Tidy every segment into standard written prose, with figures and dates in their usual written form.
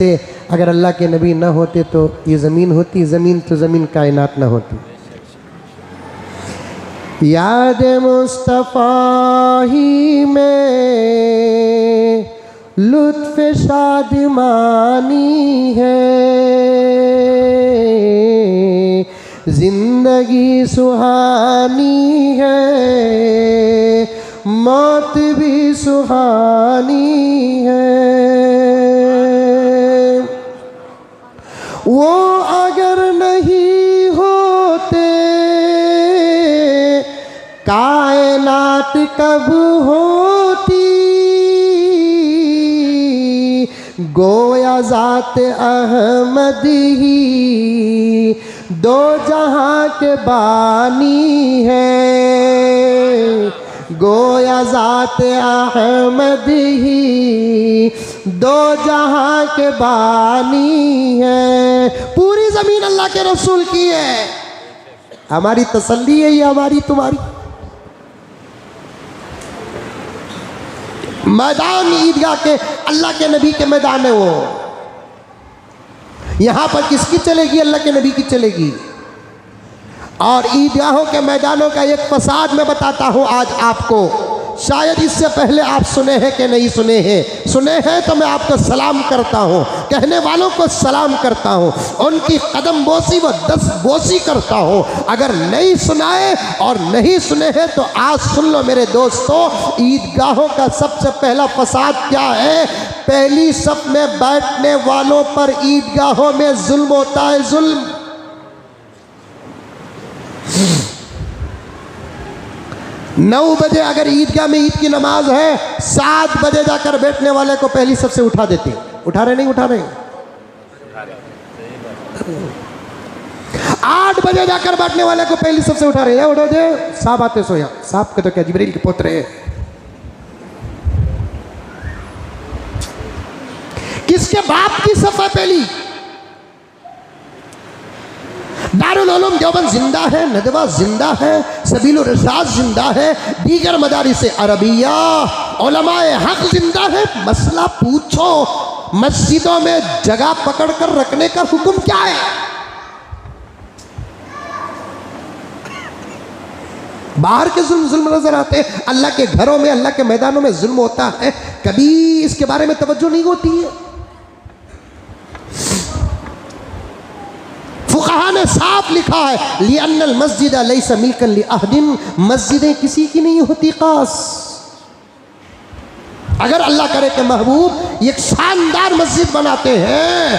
अगर अल्लाह के नबी ना होते तो ये ज़मीन होती, ज़मीन तो ज़मीन कायनात ना होती। याद मुस्तफ़ा ही में लुत्फ़ शादमानी है, जिंदगी सुहानी है, मौत भी सुहानी है। वो अगर नहीं होते कायनात कब होती, गोया ज़ात अहमद ही दो जहां के बानी है, गोया ज़ात अहमद ही दो जहां के बानी है। पूरी ज़मीन अल्लाह के रसूल की है। हमारी तसल्ली है ये, हमारी तुम्हारी। मैदान ईदगाह के अल्लाह के नबी के मैदान है वो। यहां पर किसकी चलेगी? अल्लाह के नबी की चलेगी। और ईदगाहों के मैदानों का एक फसाद मैं बताता हूं आज आपको। शायद इससे पहले आप सुने हैं कि नहीं सुने हैं। सुने हैं तो मैं आपको सलाम करता हूं, कहने वालों को सलाम करता हूं, उनकी कदम बोसी व 10 बोसी करता हूं। अगर नहीं सुनाए और नहीं सुने हैं तो आज सुन लो मेरे दोस्तों। ईदगाहों का सबसे पहला फसाद क्या है? पहली सफ में बैठने वालों पर ईदगाहों में जुल्म होता है, जुल्म। 9 बजे अगर ईदगाह में ईद की नमाज है, 7 बजे जाकर बैठने वाले को पहली सफ से उठा देते। उठा रहे नहीं उठा रहे? 8 बजे जाकर बैठने वाले को पहली सफ से उठा रहे हैं। उठो जे साहब आते सोया, साहब के तो क्या जिब्रील के पोतरे हैं। किसके बाप की सफ है पहली? दारुल उलूम देवबंद जिंदा है, नदवा जिंदा है, सबीलुर रशाद जिंदा है, दीगर मदारिस अरबिया उलमाए हक जिंदा है। मसला पूछो, मस्जिदों में जगह पकड़ कर रखने का हुक्म क्या है? बाहर के जुल्म नजर आते हैं, अल्लाह के घरों में, अल्लाह के मैदानों में जुल्म होता है, कभी इसके बारे में तवज्जो नहीं होती है। फुक़हा ने साफ लिखा है, लिअन्नल मस्जिद लैसा मिल्कन लिअहदिन, मस्जिदें किसी की नहीं होती खास। अगर अल्लाह करे कि महबूब एक शानदार मस्जिद बनाते हैं,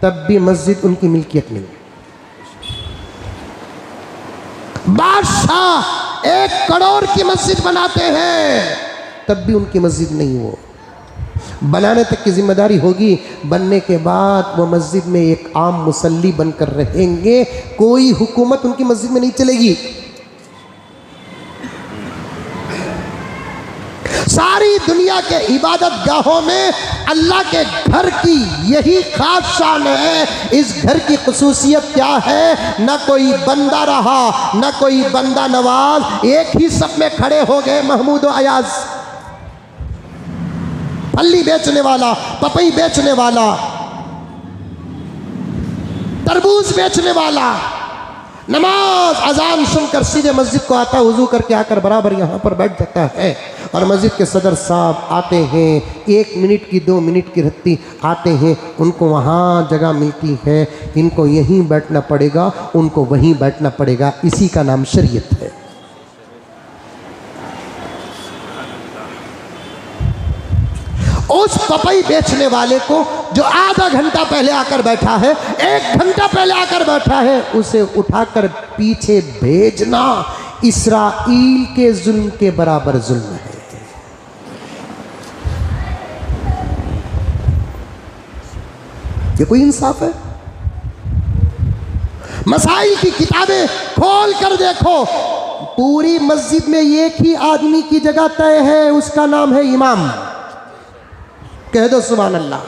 तब भी मस्जिद उनकी मिल्कियत नहीं। बादशाह 1 करोड़ की मस्जिद बनाते हैं, तब भी उनकी मस्जिद नहीं। वो बनाने तक की जिम्मेदारी होगी, बनने के बाद वो मस्जिद में एक आम मुसल्ली बनकर रहेंगे, कोई हुकूमत उनकी मस्जिद में नहीं चलेगी। सारी दुनिया के इबादत गाहों में अल्लाह के घर की यही खास शान है। इस घर की खुसूसियत क्या है? न कोई बंदा रहा, न कोई बंदा नवाज, एक ही सब में खड़े हो गए। महमूद अयाज, फली बेचने वाला, पपई बेचने वाला, तरबूज बेचने वाला, नमाज अजान सुनकर सीधे मस्जिद को आता, वुजू करके आकर बराबर यहाँ पर बैठ जाता है। और मस्जिद के सदर साहब आते हैं, 1 मिनट की 2 मिनट की रत्ती आते हैं, उनको वहाँ जगह मिलती है, इनको यहीं बैठना पड़ेगा, उनको वहीं बैठना पड़ेगा। इसी का नाम शरीयत है। उस पपई बेचने वाले को जो आधा घंटा पहले आकर बैठा है, 1 घंटा पहले आकर बैठा है, उसे उठाकर पीछे भेजना इसराइल के जुल्म के बराबर जुल्म है। ये कोई इंसाफ है? मसाइल की किताबें खोल कर देखो, पूरी मस्जिद में एक ही आदमी की जगह तय है, उसका नाम है इमाम। कह दो सुभान अल्लाह।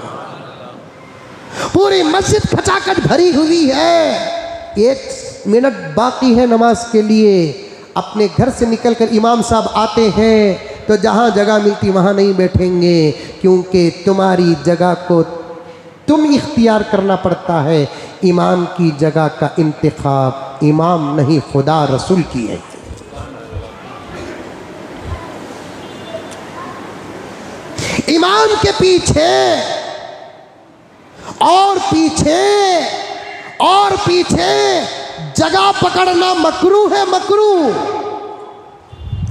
पूरी मस्जिद खचाखच भरी हुई है, 1 मिनट बाकी है नमाज के लिए। अपने घर से निकलकर इमाम साहब आते हैं तो जहाँ जगह मिलती वहाँ नहीं बैठेंगे, क्योंकि तुम्हारी जगह को तुम इख्तियार करना पड़ता है। इमाम की जगह का इंतखाब इमाम नहीं खुदा रसूल की है। इमाम के पीछे और पीछे और पीछे जगह पकड़ना मकरू है, मकरू।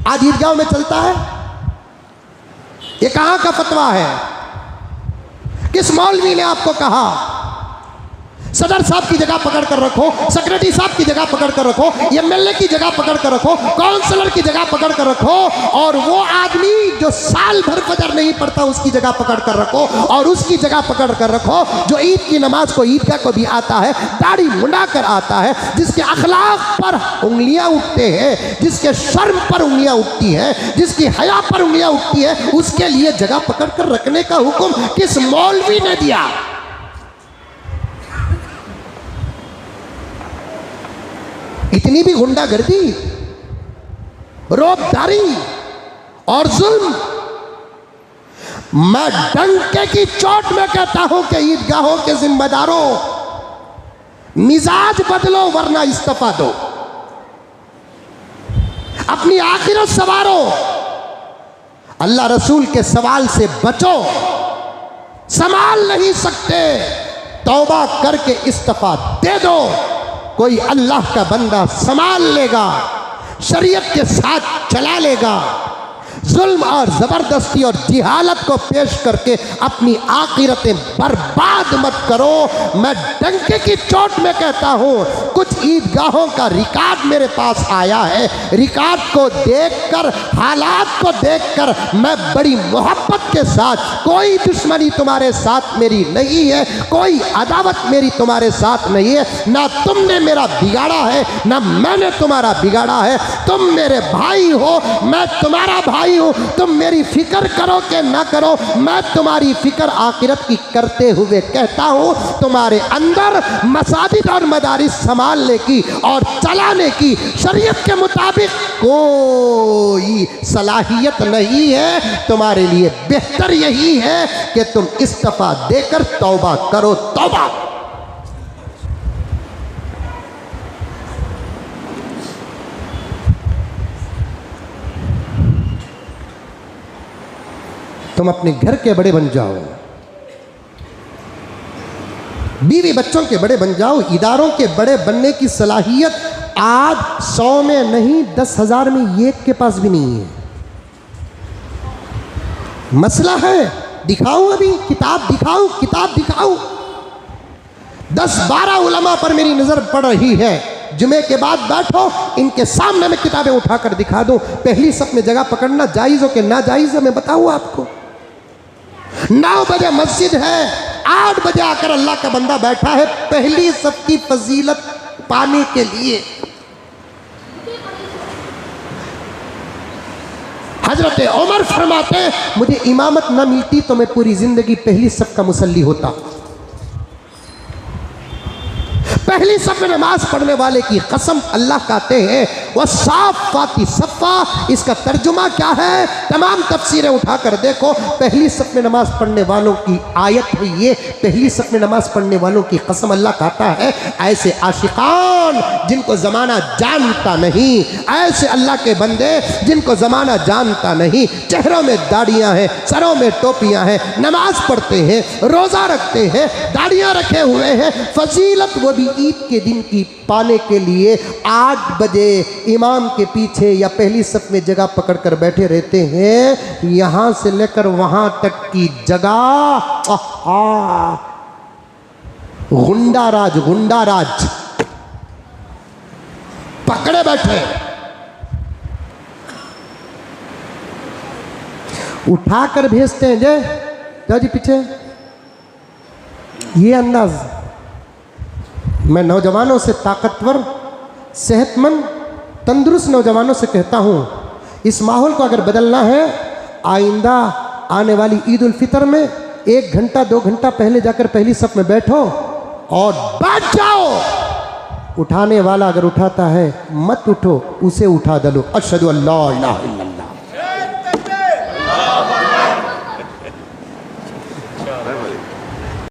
आज ईदगाह में चलता है। ये कहां का फतवा है? किस मौलवी ने आपको कहा? सदर साहब की जगह पकड़ कर रखो, सेक्रेटरी साहब की जगह पकड़ कर रखो, एमएलए की जगह पकड़ कर रखो, काउंसलर की जगह पकड़ कर रखो, और वो आदमी जो साल भर फजर नहीं पढ़ता उसकी जगह पकड़ कर रखो, और उसकी जगह पकड़ कर रखो जो ईद की नमाज को ईदगाह को भी आता है, दाढ़ी मुंडा कर आता है, जिसके अखलाक पर उंगलियां उठते हैं, जिसके शर्म पर उंगलियां उठती हैं, जिसकी हया पर उंगलियां उठती है, उसके लिए जगह पकड़ कर रखने का हुक्म किस मौलवी ने दिया? इतनी भी गुंडागर्दी, रोबदारी और जुल्म। मैं डंके की चोट में कहता हूं कि ईदगाहों के जिम्मेदारों, मिजाज बदलो वरना इस्तीफा दो। अपनी आखिरत संवारो, अल्लाह रसूल के सवाल से बचो। संभाल नहीं सकते, तौबा करके इस्तीफा दे दो। कोई अल्लाह का बंदा संभाल लेगा, शरीयत के साथ चला लेगा। जुल्म और ज़बरदस्ती और जिहालत को पेश करके अपनी आखिरतें बर्बाद मत करो। मैं डंके की चोट में कहता हूँ, कुछ ईदगाहों का रिकॉर्ड मेरे पास आया है। रिकॉर्ड को देखकर, हालात को देखकर मैं बड़ी मोहब्बत के साथ, कोई दुश्मनी तुम्हारे साथ मेरी नहीं है, कोई अदावत मेरी तुम्हारे साथ नहीं है, ना तुमने मेरा बिगाड़ा है ना मैंने तुम्हारा बिगाड़ा है। तुम मेरे भाई हो, मैं तुम्हारा भाई हूं। तुम मेरी फिक्र करो कि ना करो, मैं तुम्हारी फिक्र आखिरत की करते हुए कहता हूं, तुम्हारे अंदर मसाजिद और मदारिस संभालने की और चलाने की शरीयत के मुताबिक कोई सलाहियत नहीं है। तुम्हारे लिए बेहतर यही है कि तुम इस्तीफा देकर तौबा करो। तौबा। तुम अपने घर के बड़े बन जाओ, बीवी बच्चों के बड़े बन जाओ। इदारों के बड़े बनने की सलाहियत आज 100 में नहीं, 10,000 में एक के पास भी नहीं है। मसला है, दिखाऊं अभी किताब दिखाऊं, किताब दिखाऊं। 10-12 उलमा पर मेरी नजर पड़ रही है। जुमे के बाद बैठो, इनके सामने मैं किताबें उठाकर दिखा दूं। पहली सब में जगह पकड़ना जायज हो कि ना जायज है मैं बताऊं आपको। 9 बजे मस्जिद है, 8 बजे आकर अल्लाह का बंदा बैठा है पहली सब की फजीलत पाने के लिए। हजरत उमर फरमाते, मुझे इमामत न मिलती तो मैं पूरी जिंदगी पहली सब का मुसल्ली होता। पहली सब में नमाज पढ़ने वाले की कसम, अल्लाह कहते हैं वह साफ़ाती सफ़ा। इसका तर्जुमा क्या है? तमाम तफसीरें उठाकर देखो। पहली सब में नमाज पढ़ने वालों की आयत है ये, पहली सब में नमाज पढ़ने वालों की कसम। अल्लाह कहता है ऐसे आशिकान जिनको ज़माना जानता नहीं, ऐसे अल्लाह के बंदे जिनको ज़माना जानता नहीं, चेहरों में दाढ़ियाँ हैं, सरों में टोपियाँ हैं, नमाज पढ़ते हैं, रोज़ा रखते हैं, दाढ़ियाँ रखे हुए हैं, फजीलत वो भी ईद के दिन की पाने के लिए 8 बजे इमाम के पीछे या पहली सफ में जगह पकड़ कर बैठे रहते हैं। यहां से लेकर वहां तक की जगह गुंडाराज, गुंडाराज पकड़े बैठे। उठाकर भेजते हैं, जय जाओ जी पीछे। ये अंदाज मैं नौजवानों से, ताकतवर, सेहतमंद, तंदुरुस्त नौजवानों से कहता हूँ, इस माहौल को अगर बदलना है, आइंदा आने वाली ईद उल फितर में 1 घंटा 2 घंटा पहले जाकर पहली सफ में बैठो और बैठ जाओ। उठाने वाला अगर उठाता है मत उठो, उसे उठा दलो। अशहदु अल्ला इलाहा इल्लल्लाह।